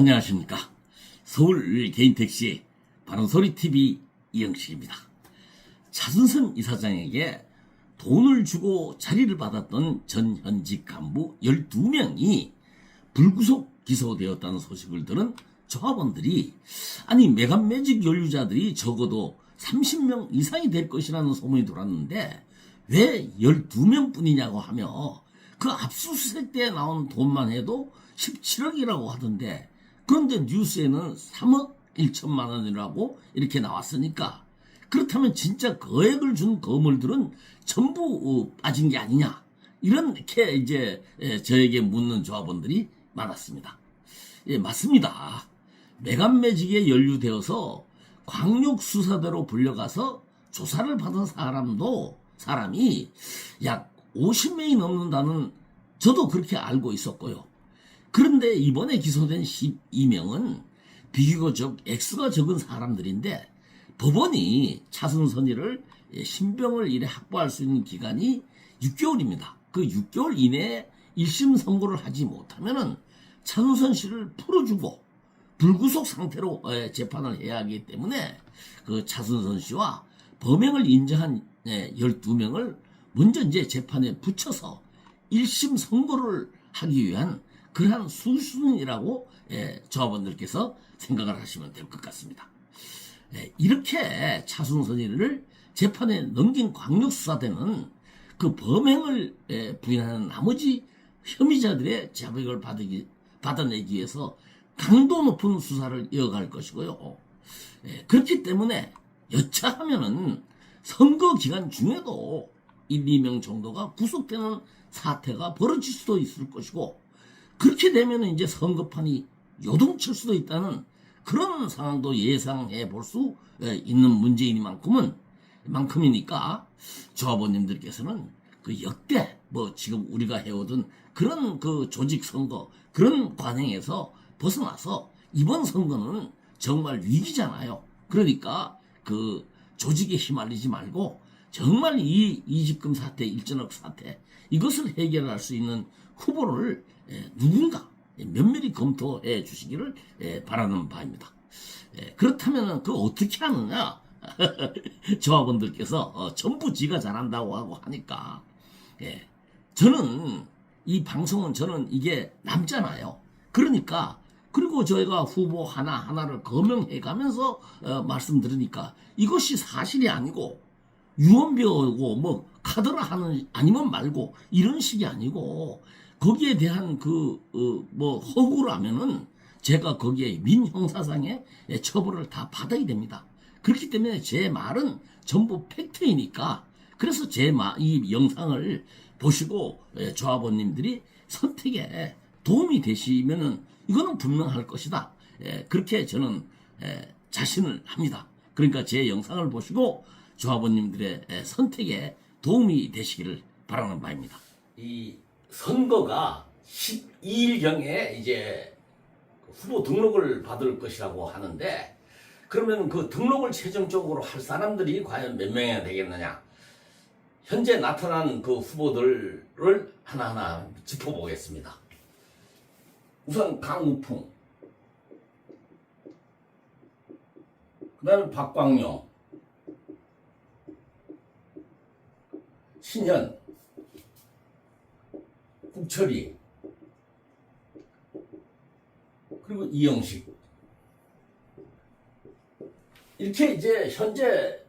안녕하십니까. 서울 개인택시 바른소리TV 이영식입니다. 차순선 이사장에게 돈을 주고 자리를 받았던 전 현직 간부 12명이 불구속 기소되었다는 소식을 들은 조합원들이 아니 메간매직 연루자들이 적어도 30명 이상이 될 것이라는 소문이 돌았는데 왜 12명 뿐이냐고 하며 그 압수수색 때 나온 돈만 해도 17억이라고 하던데 그런데 뉴스에는 3억 1천만 원이라고 이렇게 나왔으니까 그렇다면 진짜 거액을 준 거물들은 전부 빠진 게 아니냐 이렇게 이제 저에게 묻는 조합원들이 많았습니다. 예, 맞습니다. 메간매직에 연루되어서 광역수사대로 불려가서 조사를 받은 사람이 약 50명이 넘는다는 저도 그렇게 알고 있었고요. 그런데 이번에 기소된 12명은 비교적 액수가 적은 사람들인데 법원이 차순선이를 신병을 이래 확보할 수 있는 기간이 6개월입니다. 그 6개월 이내에 1심 선고를 하지 못하면은 차순선 씨를 풀어주고 불구속 상태로 재판을 해야 하기 때문에 그 차순선 씨와 범행을 인정한 12명을 먼저 이제 재판에 붙여서 1심 선고를 하기 위한 그러한 수순이라고 조합원들께서 생각을 하시면 될 것 같습니다. 이렇게 차순선이를 재판에 넘긴 광역수사대는 그 범행을 부인하는 나머지 혐의자들의 자백을 받아내기 위해서 강도 높은 수사를 이어갈 것이고요. 그렇기 때문에 여차하면은 선거 기간 중에도 1, 2명 정도가 구속되는 사태가 벌어질 수도 있을 것이고 그렇게 되면 이제 선거판이 요동칠 수도 있다는 그런 상황도 예상해 볼 수 있는 만큼이니까 조합원님들께서는 그 역대 지금 우리가 해오던 그런 그 조직 선거 그런 관행에서 벗어나서 이번 선거는 정말 위기잖아요. 그러니까 그 조직에 휘말리지 말고 정말 이 이직금 사태, 1전억 사태 이것을 해결할 수 있는 후보를 누군가 면밀히 검토해 주시기를 바라는 바입니다. 그렇다면 그 어떻게 하느냐? 조합원들께서 전부 지가 잘한다고 하고 하니까 저는 이 방송은 저는 이게 남잖아요. 그러니까 그리고 저희가 후보 하나하나를 거명해 가면서 말씀드리니까 이것이 사실이 아니고 유언비어고 카드라 하는 아니면 말고 이런 식이 아니고 거기에 대한 허구라면은 제가 거기에 민형사상의 처벌을 다 받아야 됩니다. 그렇기 때문에 제 말은 전부 팩트이니까 그래서 이 영상을 보시고 조합원님들이 선택에 도움이 되시면은 이거는 분명할 것이다. 그렇게 저는 자신을 합니다. 그러니까 제 영상을 보시고 조합원님들의 선택에 도움이 되시기를 바라는 바입니다. 이 선거가 12일경에 이제 후보 등록을 받을 것이라고 하는데 그러면 그 등록을 최종적으로 할 사람들이 과연 몇 명이나 되겠느냐? 현재 나타난 그 후보들을 하나하나 짚어보겠습니다. 우선 강우풍, 그 다음에 박광용, 신현, 국철이, 그리고 이영식. 이렇게 이제 현재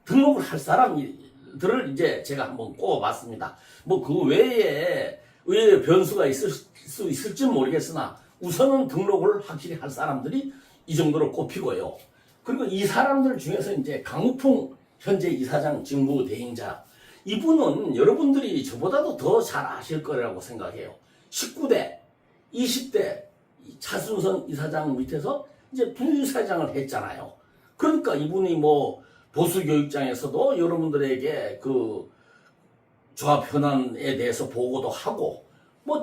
등록을 할 사람들을 이제 제가 한번 꼽아봤습니다. 그 외에 의외의 변수가 있을 수 있을지는 모르겠으나 우선은 등록을 확실히 할 사람들이 이 정도로 꼽히고요. 그리고 이 사람들 중에서 이제 강우풍 현재 이사장 직무 대행자 이분은 여러분들이 저보다도 더 잘 아실 거라고 생각해요. 19대, 20대 차순선 이사장 밑에서 이제 부이사장을 했잖아요. 그러니까 이분이 보수교육장에서도 여러분들에게 그 조합 현안에 대해서 보고도 하고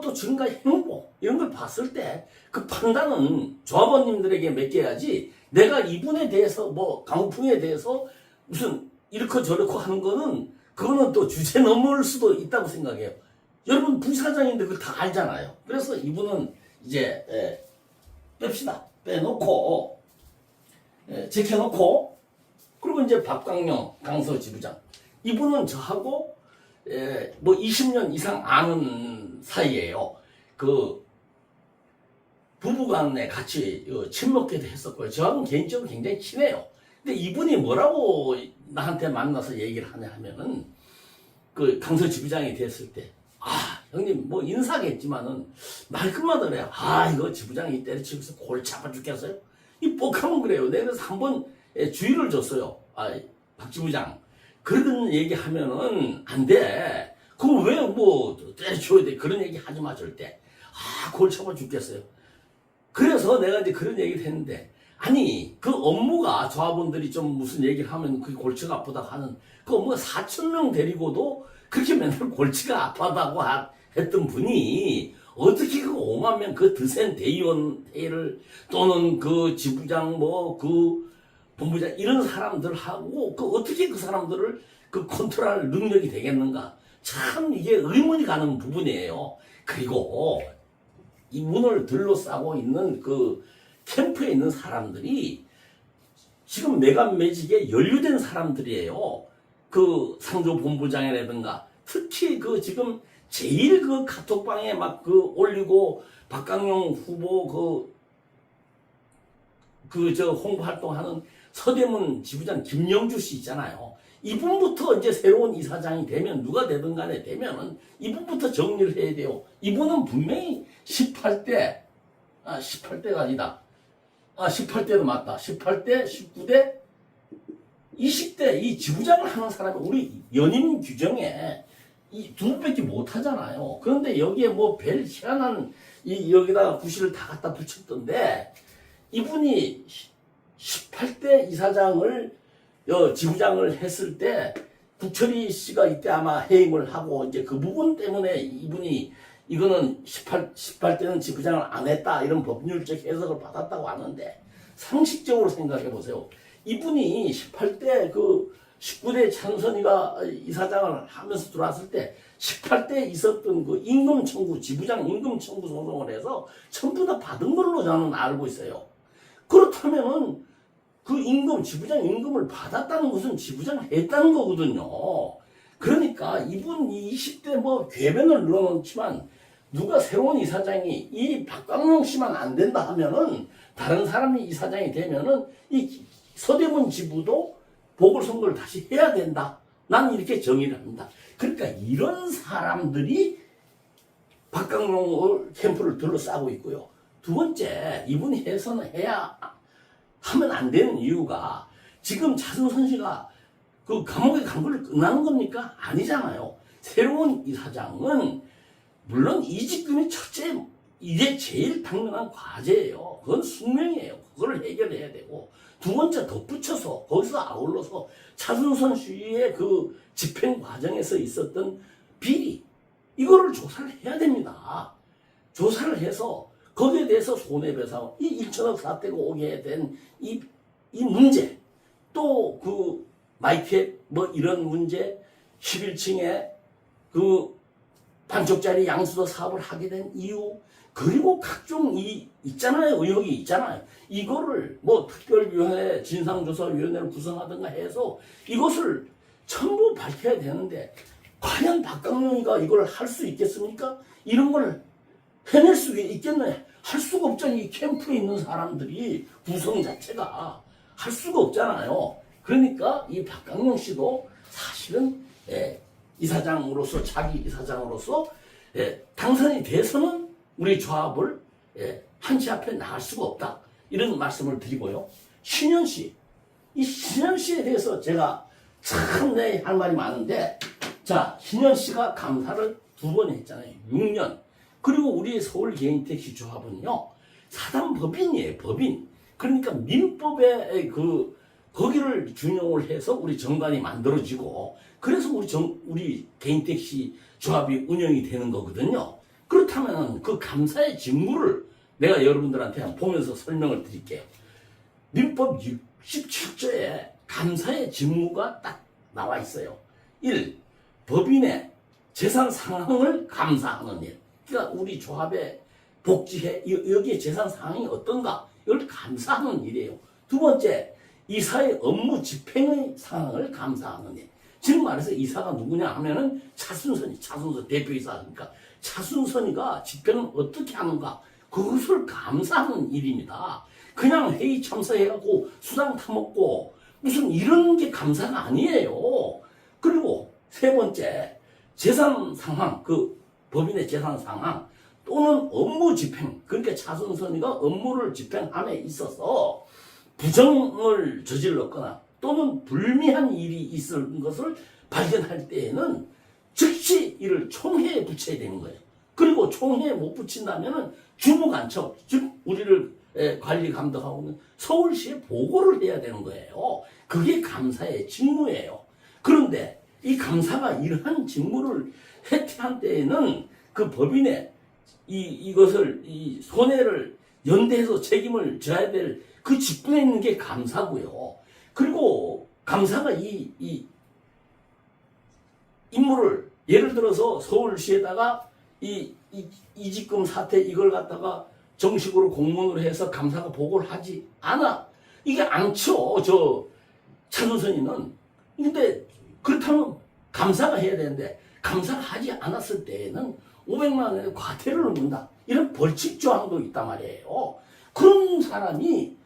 또 지금까지 행보 이런 걸 봤을 때 그 판단은 조합원님들에게 맡겨야지 내가 이분에 대해서 강우풍에 대해서 무슨 이렇고 저렇고 하는 그거는 또 주제 넘을 수도 있다고 생각해요. 여러분 부사장인데 그걸 다 알잖아요. 그래서 이분은 이제 뺍시다. 빼놓고, 제껴놓고, 그리고 이제 박광룡 강서지부장. 이분은 저하고, 뭐 20년 이상 아는 사이예요. 그, 부부간에 같이 친목회도 했었고요. 저하고는 개인적으로 굉장히 친해요. 근데 이분이 뭐라고 나한테 만나서 얘기를 하냐 하면은, 그 강서지부장이 됐을 때, 형님, 뭐, 인사겠지만은, 말끝마다 그래요. 이거 지부장이 때려치고서 골치 아파 죽겠어요? 이 뻑하면 그래요. 내가 그래서 한번 주의를 줬어요. 박 지부장. 그런 얘기 하면은 안 돼. 그거 왜 뭐, 때려치워야 돼. 그런 얘기 하지 마, 절대. 골치 아파 죽겠어요. 그래서 내가 이제 그런 얘기를 했는데, 아니, 그 업무가 조합원들이 좀 무슨 얘기를 하면 그게 골치가 아프다 하는 그 업무가 4,000명 데리고도 그렇게 맨날 골치가 아파다고 했던 분이 어떻게 그 5만 명 그 드센 대의원 회의를 또는 그 지부장 뭐 그 본부장 이런 사람들하고 그 어떻게 그 사람들을 그 컨트롤할 능력이 되겠는가? 참 이게 의문이 가는 부분이에요. 그리고 이 문을 둘러싸고 있는 그 캠프에 있는 사람들이 지금 매간매직에 연루된 사람들이에요. 그 상조 본부장이라든가 특히 그 지금 제일 그 카톡방에 막 그 올리고 박강용 후보 저 홍보 활동하는 서대문 지부장 김영주 씨 있잖아요. 이분부터 이제 새로운 이사장이 되면 누가 되든 간에 되면은 이분부터 정리를 해야 돼요. 이분은 분명히 18대가 아니다. 18대도 맞다. 18대, 19대, 20대 이 지부장을 하는 사람이 우리 연임 규정에 이 두 분밖에 못 하잖아요. 그런데 여기에 뭐 별 희한한 여기다가 구실을 다 갖다 붙였던데 이분이 18대 이사장을 지부장을 했을 때 국철이 씨가 이때 아마 해임을 하고 이제 그 부분 때문에 이분이 이거는 18대는 지부장을 안 했다 이런 법률적 해석을 받았다고 하는데 상식적으로 생각해 보세요. 이분이 18대 그 19대 찬선이가 이사장을 하면서 들어왔을 때 18대 있었던 그 임금 청구, 지부장 임금 청구 소송을 해서 전부 다 받은 걸로 저는 알고 있어요. 그렇다면은 그 지부장 임금을 받았다는 것은 지부장을 했다는 거거든요. 그러니까 이분 20대 뭐 궤변을 늘어놓지만 누가 새로운 이사장이 이 박광룡 씨만 안 된다 하면은 다른 사람이 이사장이 되면은 이 서대문 지부도 보궐선거를 다시 해야 된다. 난 이렇게 정의를 합니다. 그러니까 이런 사람들이 박광룡 캠프를 둘러싸고 있고요. 두 번째, 이분이 하면 안 되는 이유가 지금 차승선 씨가 그 감옥에 간 걸 끝나는 겁니까? 아니잖아요. 새로운 이사장은 물론 이직금이 첫째, 이게 제일 당연한 과제예요. 그건 숙명이에요. 그걸 해결해야 되고 두 번째 덧붙여서 거기서 아울러서 차승선 씨의 그 집행 과정에서 있었던 비리 이거를 조사를 해야 됩니다. 조사를 해서 거기에 대해서 손해배상 이 1천억 사태가 오게 된 이 문제 또 그 마이캡 뭐 이런 문제 11층에 그 반쪽짜리 양수도 사업을 하게 된 이유 그리고 각종 있잖아요. 의혹이 있잖아요. 이거를 뭐 특별위원회 진상조사위원회를 구성하든가 해서 이것을 전부 밝혀야 되는데 과연 박광룡이가 이걸 할 수 있겠습니까? 이런 걸 해낼 수 있겠느냐? 할 수가 없잖아요. 이 캠프에 있는 사람들이 구성 자체가 할 수가 없잖아요. 그러니까 이 박광룡 씨도 사실은 이사장으로서 자기 이사장으로서 당선이 돼서는 우리 조합을 한치 앞에 나갈 수가 없다. 이런 말씀을 드리고요. 신현 씨. 이 신현 씨에 대해서 제가 참 할 말이 많은데 자, 신현 씨가 감사를 2번 했잖아요. 6년. 그리고 우리 서울 개인택시 조합은요. 사단법인이에요. 법인. 그러니까 민법에 거기를 준용을 해서 우리 정관이 만들어지고 그래서 우리 개인택시 조합이 운영이 되는 거거든요. 그렇다면 그 감사의 직무를 내가 여러분들한테 한번 보면서 설명을 드릴게요. 민법 67조에 감사의 직무가 딱 나와 있어요. 1. 법인의 재산 상황을 감사하는 일. 그러니까 우리 조합의 복지해? 여기에 재산 상황이 어떤가? 이걸 감사하는 일이에요. 두 번째, 이사의 업무 집행의 상황을 감사하는 일. 즉 말해서 이사가 누구냐 하면은 차순선 대표이사니까 차순선이가 집행을 어떻게 하는가? 그것을 감사하는 일입니다. 그냥 회의 참석해갖고 수당 타먹고 무슨 이런 게 감사가 아니에요. 그리고 세 번째, 재산 상황, 그 법인의 재산 상황 또는 업무 집행, 그러니까 차순선이가 업무를 집행함에 있어서 부정을 저질렀거나 또는 불미한 일이 있을 것을 발견할 때에는 즉시 이를 총회에 붙여야 되는 거예요. 그리고 총회에 못 붙인다면은 주무관청, 즉 우리를 관리 감독하고 있는 서울시에 보고를 해야 되는 거예요. 그게 감사의 직무예요. 그런데 이 감사가 이러한 직무를 해태한 때에는 그 법인의 이것을 이 손해를 연대해서 책임을 져야 될 그 직분에 있는 게 감사고요. 그리고 감사가 이 임무를 예를 들어서 서울시에다가 이직금 사태 이걸 갖다가 정식으로 공문으로 해서 감사가 보고를 하지 않아. 이게 않죠. 저 차순선이는. 근데 그렇다면 감사가 해야 되는데 감사가 하지 않았을 때에는 500만 원의 과태료를 문다. 이런 벌칙 조항도 있단 말이에요. 그런 사람이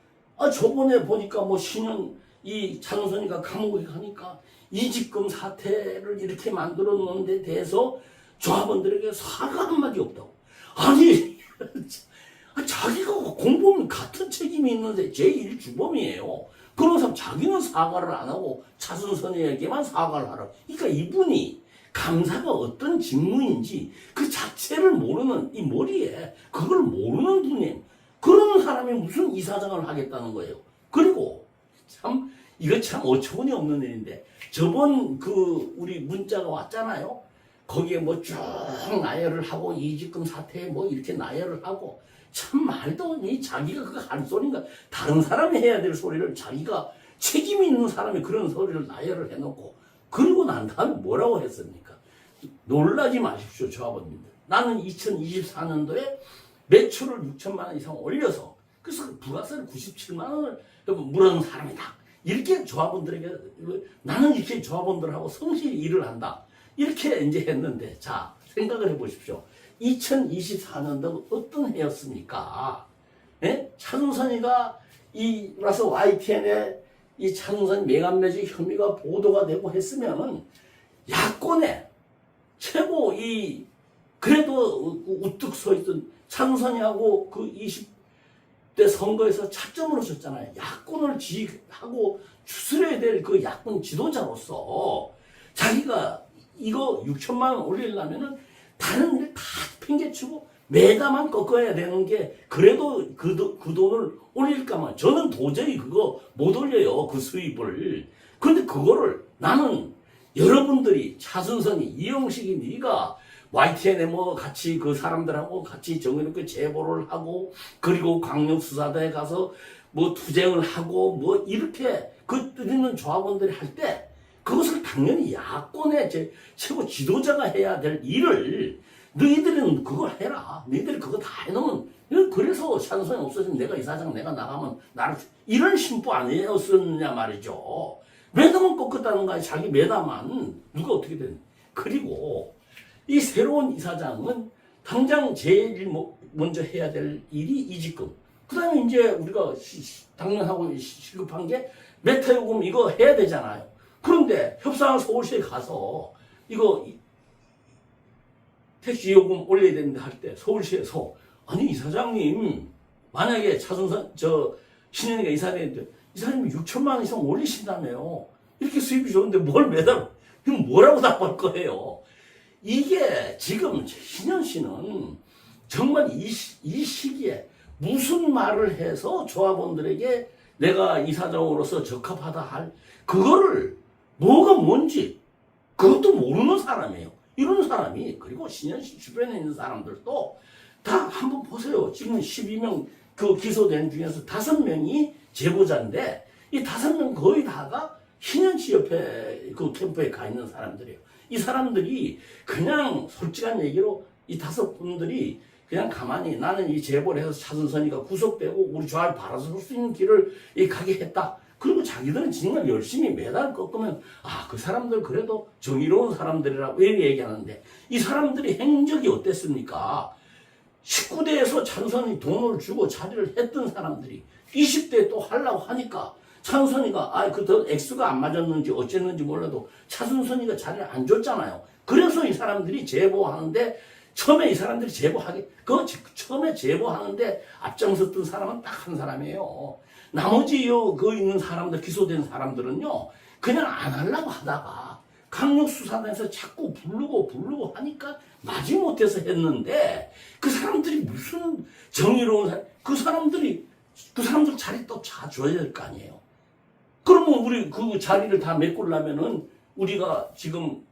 저번에 보니까 뭐 신현 이 차순선이가 감옥에 가니까 이직금 사태를 이렇게 만들어 놓은 데 대해서 조합원들에게 사과 한마디 없다고. 아니 자기가 공범 같은 책임이 있는데 제1주범이에요. 그런 사람 자기는 사과를 안 하고 차순선이에게만 사과를 하라. 그러니까 이분이 감사가 어떤 직무인지 그 자체를 모르는 이 머리에 그걸 모르는 분이에요. 그런 사람이 무슨 이사장을 하겠다는 거예요. 그리고 참 이거 참 어처구니 없는 일인데 저번 그 우리 문자가 왔잖아요. 거기에 뭐 쭉 나열을 하고 이직금 사태에 뭐 이렇게 나열을 하고 참 말도 이 자기가 그거 할 소리인가 다른 사람이 해야 될 소리를 자기가 책임 있는 사람이 그런 소리를 나열을 해놓고 그러고 난 다음에 뭐라고 했습니까? 놀라지 마십시오 조합원님들. 나는 2024년도에 매출을 6천만 원 이상 올려서 그래서 부가세를 97만 원을 물어는 사람이다. 이렇게 조합원들에게 나는 이렇게 조합원들하고 성실히 일을 한다. 이렇게 이제 했는데 자 생각을 해보십시오. 2024년도 어떤 해였습니까? 예? 차순선이가 와서 YTN에 이 차순선 매간매직 혐의가 보도가 되고 했으면은 야권에 최고 그래도 우뚝 서 있던 차순선이하고 그 20대 선거에서 차점으로 졌잖아요. 야권을 지휘하고 추스려야 될 그 야권 지도자로서 자기가 이거 6천만 원 올리려면은 다른 일 다 팽개치고 매다만 꺾어야 되는 게 그래도 그 돈을 올릴까만 저는 도저히 그거 못 올려요. 그 수입을. 근데 그거를 나는 여러분들이 차순선이 이영식이 네가 YTN에 뭐 같이 그 사람들하고 같이 정해놓고 제보를 하고 그리고 광역수사대에 가서 뭐 투쟁을 하고 뭐 이렇게 그 뜨리는 조합원들이 할 때 그것을 당연히 야권의 최고 지도자가 해야 될 일을 너희들은 그걸 해라. 너희들이 그거 다 해놓으면 그래서 차순선이 없어지면 내가 이사장 내가 나가면 나를 이런 심보 아니었었냐 말이죠. 매담은 꺾었다는 거야. 자기 매담만 누가 어떻게 되는. 그리고 이 새로운 이사장은 당장 제일 먼저 해야 될 일이 이직금. 그 다음에 이제 우리가 당연하고 시급한 게 메타요금 이거 해야 되잖아요. 그런데 협상을 서울시에 가서 이거 택시 요금 올려야 되는데 할 때 서울시에서 아니 이사장님 만약에 차순선 신현이가 이사장인데 이사장님이 6천만 원 이상 올리신다며요. 이렇게 수입이 좋은데 뭘 매달 그럼 뭐라고 답할 거예요. 이게 지금 신현 씨는 정말 이 시기에 무슨 말을 해서 조합원들에게 내가 이사장으로서 적합하다 할 그거를 뭐가 뭔지 그것도 모르는 사람이에요. 이런 사람이 그리고 신현 씨 주변에 있는 사람들도 다 한번 보세요. 지금 12명 그 기소된 중에서 5명이 제보자인데 이 5명 거의 다가 신현 씨 옆에 그 캠프에 가 있는 사람들이에요. 이 사람들이 그냥 솔직한 얘기로 이 5분들이 그냥 가만히 나는 이 제보를 해서 차순선이가 구속되고 우리 조합이 바라서 설 수 있는 길을 가게 했다. 그리고 자기들은 정말 열심히 매달 꺾으면 그 사람들 그래도 정의로운 사람들이라고 얘기하는데 이 사람들이 행적이 어땠습니까? 19대에서 찬선이 돈을 주고 자리를 했던 사람들이 20대에 또 하려고 하니까 찬선이가 그 액수가 안 맞았는지 어쨌는지 몰라도 차순선이가 자리를 안 줬잖아요. 그래서 이 사람들이 제보하는데 처음에 이 사람들이 처음에 제보하는데 앞장섰던 사람은 딱 한 사람이에요. 나머지 있는 사람들, 기소된 사람들은요, 그냥 안 하려고 하다가 강력수사단에서 자꾸 부르고 하니까 마지못해서 했는데 그 사람들이 무슨 정의로운 그 사람들 자리 또 줘야 될 거 아니에요. 그러면 우리 그 자리를 다 메꾸려면은 우리가 지금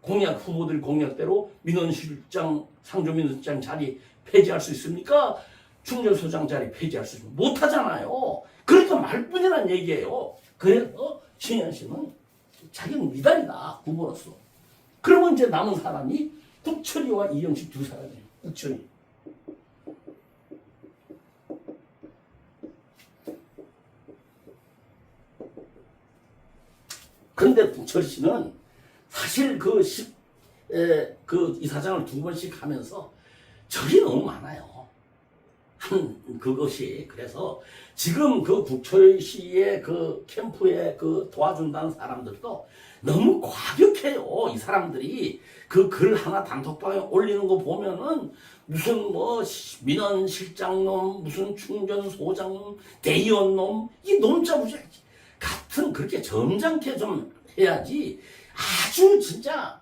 후보들 공약대로 민원실장, 상조민원실장 자리 폐지할 수 있습니까? 충전소장 자리 폐지할 수 있습니까? 못하잖아요. 그러니까 말뿐이란 얘기예요. 그래서 신현 씨는 자기는 미달이다, 후보로서. 그러면 이제 남은 사람이 국철이와 이영식 두 사람이에요. 국철이. 근데 국철이 씨는 사실 그 이사장을 두 번씩 하면서 적이 너무 많아요. 그것이. 그래서 지금 그 국철 씨의 그 캠프에 도와준다는 사람들도 너무 과격해요. 이 사람들이 그 글 하나 단톡방에 올리는 거 보면은 무슨 민원실장놈, 무슨 충전소장놈, 대의원놈, 이 놈자부자 같은 그렇게 점잖게 좀 해야지. 아주 진짜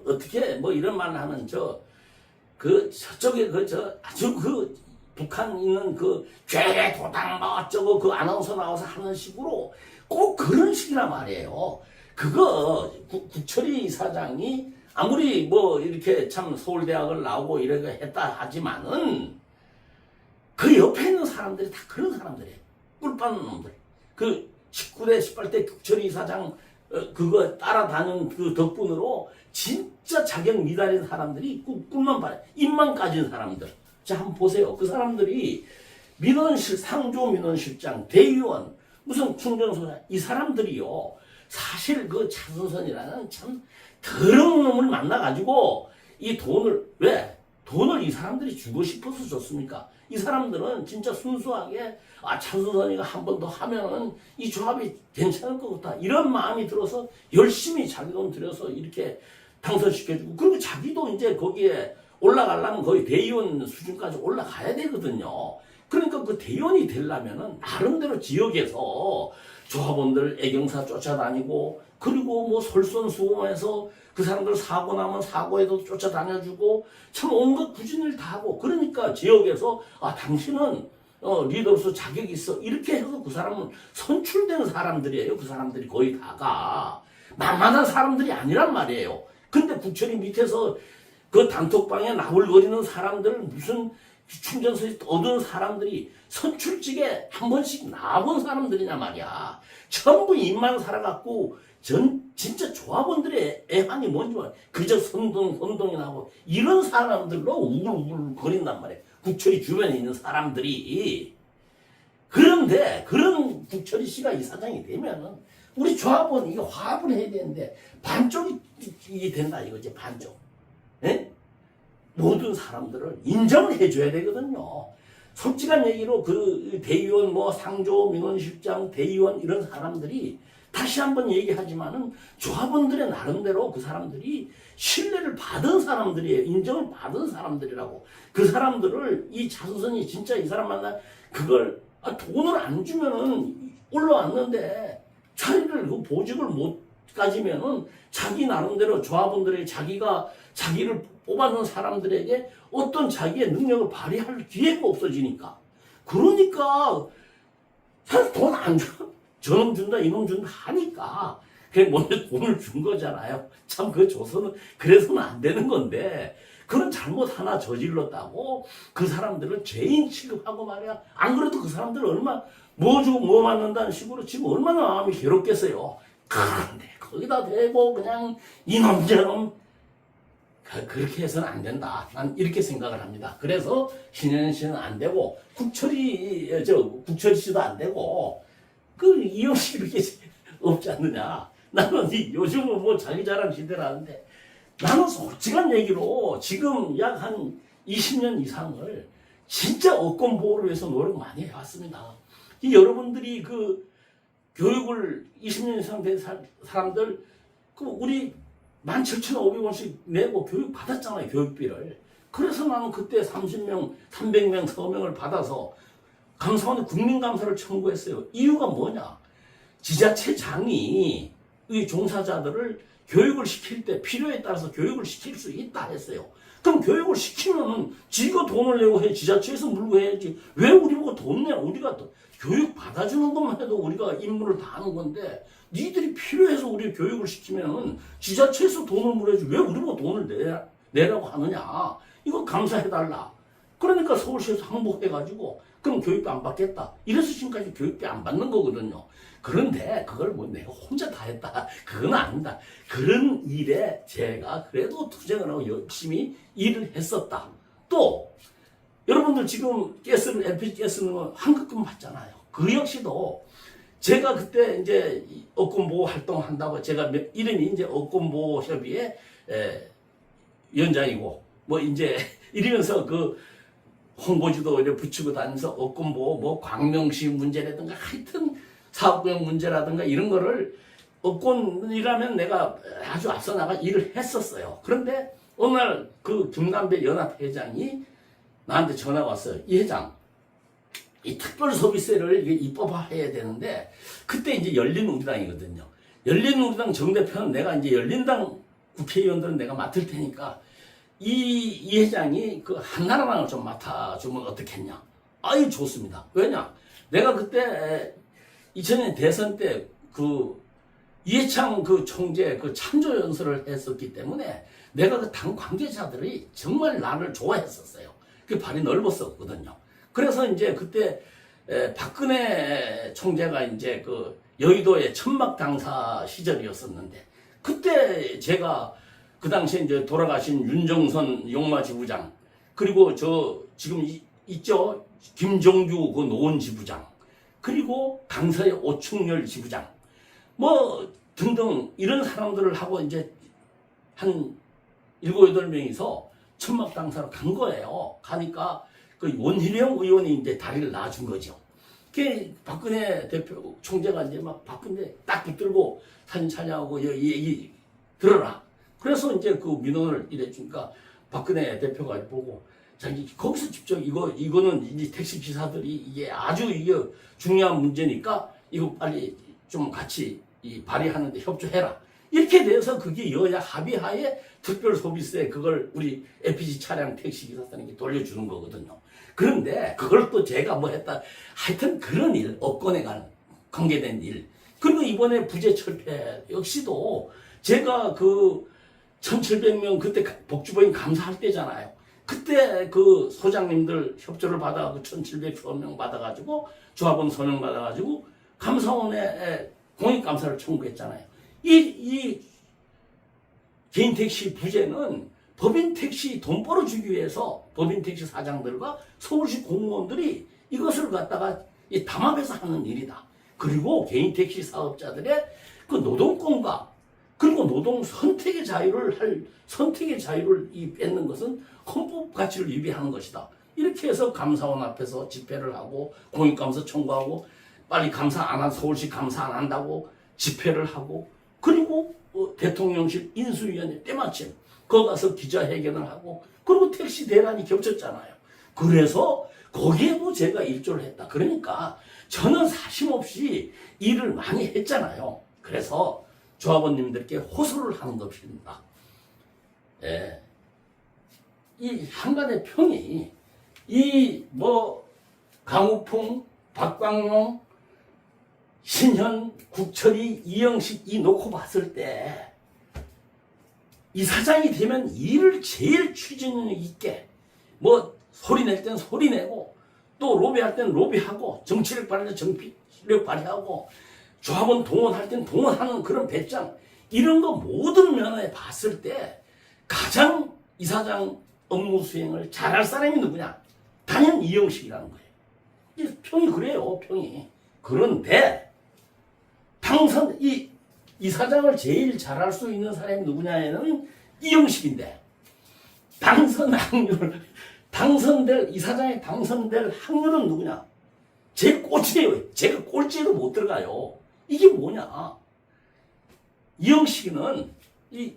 어떻게 이런 말을 하면 저쪽에 아주 북한 있는 죄 도당 어쩌고 아나운서 나와서 하는 식으로 꼭 그런 식이란 말이에요. 국철이 이사장이 아무리 이렇게 참 서울대학을 나오고 이렇게 했다 하지만은 그 옆에 있는 사람들이 다 그런 사람들이에요. 꿀 빠는 놈들. 19대, 18대 국철이 이사장 그거 따라다니는 그 덕분으로 진짜 자격 미달인 사람들이 꿀만 봐요. 입만 까진 사람들. 자, 한번 보세요. 그 사람들이 상조 민원실장, 대의원, 무슨 충전소장, 이 사람들이요. 사실 차순선이라는 참 더러운 놈을 만나가지고 이 돈을 이 사람들이 주고 싶어서 줬습니까? 이 사람들은 진짜 순수하게 차순선이가 한 번 더 하면은 이 조합이 괜찮을 것 같다. 이런 마음이 들어서 열심히 자기 돈 들여서 이렇게 당선시켜주고 그리고 자기도 이제 거기에 올라가려면 거의 대의원 수준까지 올라가야 되거든요. 그러니까 그 대의원이 되려면은 나름대로 지역에서 조합원들 애경사 쫓아다니고 그리고 솔선수범해서 그 사람들 사고 나면 사고에도 쫓아다녀주고 참 온갖 부진을 다 하고 그러니까 지역에서 당신은 리더로서 자격이 있어 이렇게 해서 그 사람은 선출된 사람들이에요. 그 사람들이 거의 다가 만만한 사람들이 아니란 말이에요. 근데 국철이 밑에서 그 단톡방에 나불거리는 사람들 무슨 충전소에 얻은 사람들이 선출직에 한 번씩 나와본 사람들이냐 말이야. 전부 입만 살아갖고 진짜 조합원들의 애환이 뭔지 몰라. 그저 선동이 나고 이런 사람들로 우글우글 거린단 말이야. 국철이 주변에 있는 사람들이. 그런데 그런 국철이 씨가 이사장이 되면은 우리 조합원 이거 화합을 해야 되는데 반쪽이 된다 이거지. 반쪽. 예? 모든 사람들을 인정을 해줘야 되거든요. 솔직한 얘기로 대의원, 상조, 민원실장, 대의원 이런 사람들이 다시 한번 얘기하지만은 조합원들의 나름대로 그 사람들이 신뢰를 받은 사람들이에요. 인정을 받은 사람들이라고. 그 사람들을 이 차순선이 진짜 이 사람 만나 그걸 돈을 안 주면은 올라왔는데 자리를 보직을 못 가지면은 자기 나름대로 조합원들의 자기를 뽑아놓은 사람들에게 어떤 자기의 능력을 발휘할 기회가 없어지니까. 그러니까 사실 돈 안 줘. 저놈 준다 이놈 준다 하니까 그냥 먼저 돈을 준 거잖아요. 참 줘서는 그래서는 안 되는 건데 그런 잘못 하나 저질렀다고 그 사람들을 죄인 취급하고 말이야. 안 그래도 그 사람들 얼마나 주고 맞는다는 식으로 지금 얼마나 마음이 괴롭겠어요. 그런데 거기다 대고 그냥 이놈 저놈 그렇게 해서는 안 된다. 난 이렇게 생각을 합니다. 그래서 신현 씨는 안 되고 국철이 씨도 안 되고 그 이영식 이렇게 없지 않느냐. 나는 요즘은 뭐 자기 자랑 시대라는데 나는 솔직한 얘기로 지금 약 한 20년 이상을 진짜 어권 보호를 위해서 노력 많이 해왔습니다. 여러분들이 그 교육을 20년 이상 된 사람들 그 우리 17,500원씩 내고 교육 받았잖아요. 교육비를. 그래서 나는 그때 30명, 300명, 서명을 받아서 감사원에 국민감사를 청구했어요. 이유가 뭐냐? 지자체장이 이 종사자들을 교육을 시킬 때 필요에 따라서 교육을 시킬 수 있다 했어요. 그럼 교육을 시키면은 지가 돈을 내고 해. 지자체에서 물고 해야지. 왜 우리 보고 돈 내? 우리가 또 교육 받아주는 것만 해도 우리가 임무를 다 하는 건데 니들이 필요해서 우리 교육을 시키면은 지자체에서 돈을 물어야지. 왜 우리 보고 돈을 내라고 하느냐. 이거 감사해달라. 그러니까 서울시에서 항복해가지고 그럼 교육비 안 받겠다. 이래서 지금까지 교육비 안 받는 거거든요. 그런데 그걸 뭐 내가 혼자 다 했다. 그건 아닙니다. 그런 일에 제가 그래도 투쟁을 하고 열심히 일을 했었다. 또 여러분들 지금 가스를 LPG 가스는 환급금 받잖아요. 그 역시도 제가 그때 이제 업권보호 활동한다고 제가 이름이 이제 업권보호협의회 위원장이고 뭐 이제 이러면서 그 홍보지도 이렇게 붙이고 다니면서 업권보호 뭐 광명시 문제라든가 하여튼 사업구역 문제라든가 이런 거를 업권이라면 내가 아주 앞서 나가 일을 했었어요. 그런데 어느 날 그 김남배 연합회장이 나한테 전화가 왔어요. 이 회장, 이 특별소비세를 입법화해야 되는데 그때 이제 열린우리당이거든요. 열린우리당 정대표는 내가 이제 열린당 국회의원들은 내가 맡을 테니까 이 회장이 그 한나라당을 좀 맡아주면 어떻겠냐. 아유 좋습니다. 왜냐? 내가 그때 2000년 대선 때 그 이해창 그 총재 그 참조 연설을 했었기 때문에 내가 그 당 관계자들이 정말 나를 좋아했었어요. 그 발이 넓었었거든요. 그래서 이제 그때 박근혜 총재가 이제 그 여의도의 천막 당사 시절이었었는데 그때 제가 그 당시에 이제 돌아가신 윤정선 용마지부장 그리고 저 지금 있죠 김종규 그 노원지부장 그리고 강서의 오충렬 지부장 뭐 등등 이런 사람들을 하고 이제 한 7, 8명이서 천막 당사로 간 거예요. 가니까 그 원희룡 의원이 이제 다리를 놔준 거죠. 그 박근혜 대표 총재가 이제 막 바쁜데 딱 붙들고 사진 촬영하고 얘기 들어라. 그래서 이제 그 민원을 이래 주니까 박근혜 대표가 보고 자기 거기서 직접 이거는 이제 택시 기사들이 이게 아주 이게 중요한 문제니까 이거 빨리 좀 같이 발의하는데 협조해라. 이렇게 돼서 그게 여야 합의하에 특별소비세 그걸 우리 LPG 차량 택시 기사들에게 돌려주는 거거든요. 그런데 그걸 또 제가 뭐 했다. 하여튼 그런 일, 업권에 관계된 일. 그리고 이번에 부재철폐 역시도 제가 그 1700명 그때 복지법인 감사할 때잖아요. 그때 그 소장님들 협조를 받아 1700명 받아가지고 조합원 서명 받아가지고 감사원에 공익감사를 청구했잖아요. 이 개인 택시 부재는 법인 택시 돈 벌어주기 위해서 법인 택시 사장들과 서울시 공무원들이 이것을 갖다가 담합해서 하는 일이다. 그리고 개인 택시 사업자들의 그 노동권과 그리고 노동 선택의 자유를 뺏는 것은 헌법 가치를 위배하는 것이다. 이렇게 해서 감사원 앞에서 집회를 하고 공익감사 청구하고 빨리 감사 안 한 서울시 감사 안 한다고 집회를 하고 그리고 대통령실 인수위원회 때마침 거기 가서 기자회견을 하고 그리고 택시 대란이 겹쳤잖아요. 그래서 거기에도 제가 일조를 했다. 그러니까 저는 사심없이 일을 많이 했잖아요. 그래서 조합원님들께 호소를 하는 것입니다. 예. 이 한간의 평이 이 뭐 강우풍, 박광용, 신현, 국철이, 이영식 이 놓고 봤을 때 이 사장이 되면 일을 제일 추진력 있게 뭐 소리 낼 땐 소리 내고 또 로비할 땐 로비하고 정치력 발휘할 땐 정치력 발휘하고 조합원 동원할 땐 동원하는 그런 배짱 이런 거 모든 면에 봤을 때 가장 이사장 업무 수행을 잘할 사람이 누구냐? 단연 이영식이라는 거예요. 이제 평이 그래요, 평이. 그런데 당선 이사장을 제일 잘할 수 있는 사람이 누구냐에는 이영식인데 이사장에 당선될 확률은 누구냐? 제 꼴찌예요. 제가 꼴찌로 못 들어가요. 이게 뭐냐? 이영식이는 이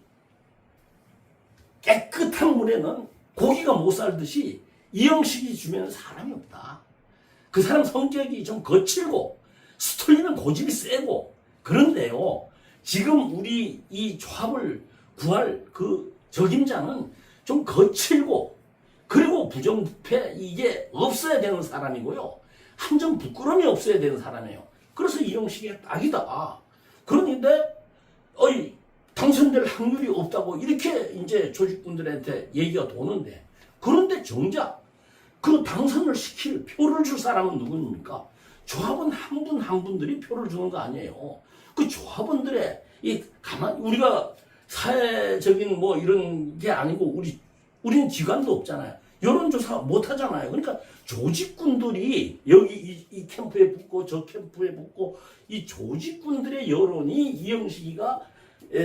깨끗한 물에는 고기가 못 살듯이 이영식이 주면 사람이 없다. 그 사람 성격이 좀 거칠고 스토리는 고집이 세고 그런데요. 지금 우리 이 조합을 구할 그 적임자는 좀 거칠고 그리고 부정부패 이게 없어야 되는 사람이고요. 한 점 부끄러움이 없어야 되는 사람이에요. 그래서 이영식이 딱이다. 그런데 당선될 확률이 없다고 이렇게 이제 조직분들한테 얘기가 도는데 그런데 정작 그 당선을 시킬 표를 줄 사람은 누구입니까? 조합원 한 분 한 분들이 표를 주는 거 아니에요. 그 조합원들의 우리가 사회적인 뭐 이런 게 아니고 우리는 기관도 없잖아요. 여론조사 못 하잖아요. 그러니까 조직군들이 여기 이 캠프에 붙고 저 캠프에 붙고 이 조직군들의 여론이 이영식이가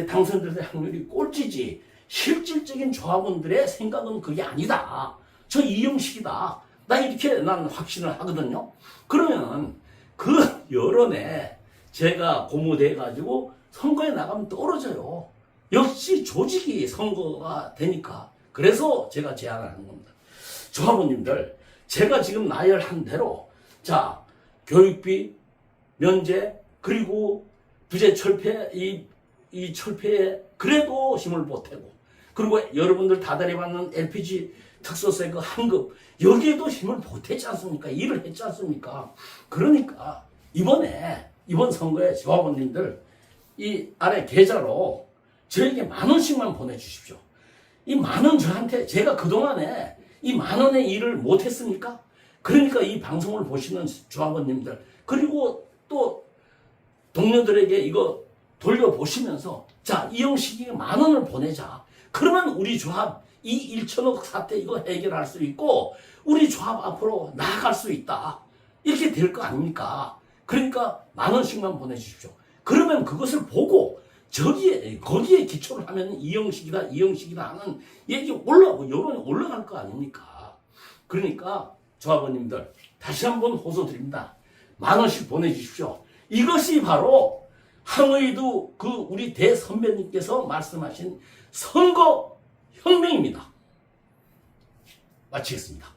당선될 확률이 꼴찌지 실질적인 조합원들의 생각은 그게 아니다. 저 이영식이다. 난 확신을 하거든요. 그러면 그 여론에 제가 고무돼가지고 선거에 나가면 떨어져요. 역시 조직이 선거가 되니까. 그래서 제가 제안을 하는 겁니다. 조합원님들, 제가 지금 나열한 대로, 자, 교육비, 면제, 그리고 부재 철폐, 이 철폐에 그래도 힘을 보태고, 그리고 여러분들 다달이 받는 LPG 특소세 그 환급, 여기에도 힘을 보태지 않습니까? 일을 했지 않습니까? 그러니까, 이번 선거에 조합원님들, 이 아래 계좌로 저에게 10,000원씩만 보내주십시오. 이 10,000원 저한테 제가 그동안에 이 10,000원의 일을 못했습니까? 그러니까 이 방송을 보시는 조합원님들 그리고 또 동료들에게 이거 돌려보시면서 자 이영식이 10,000원을 보내자. 그러면 우리 조합 이 1천억 사태 이거 해결할 수 있고 우리 조합 앞으로 나아갈 수 있다. 이렇게 될 거 아닙니까? 그러니까 10,000원씩만 보내주십시오. 그러면 그것을 보고 거기에 기초를 하면 이영식이다 하는 얘기 올라오고 여론이 올라갈 거 아닙니까? 그러니까 조합원님들 다시 한번 호소드립니다. 10,000원씩 보내주십시오. 이것이 바로 항의도 그 우리 대선배님께서 말씀하신 선거 혁명입니다. 마치겠습니다.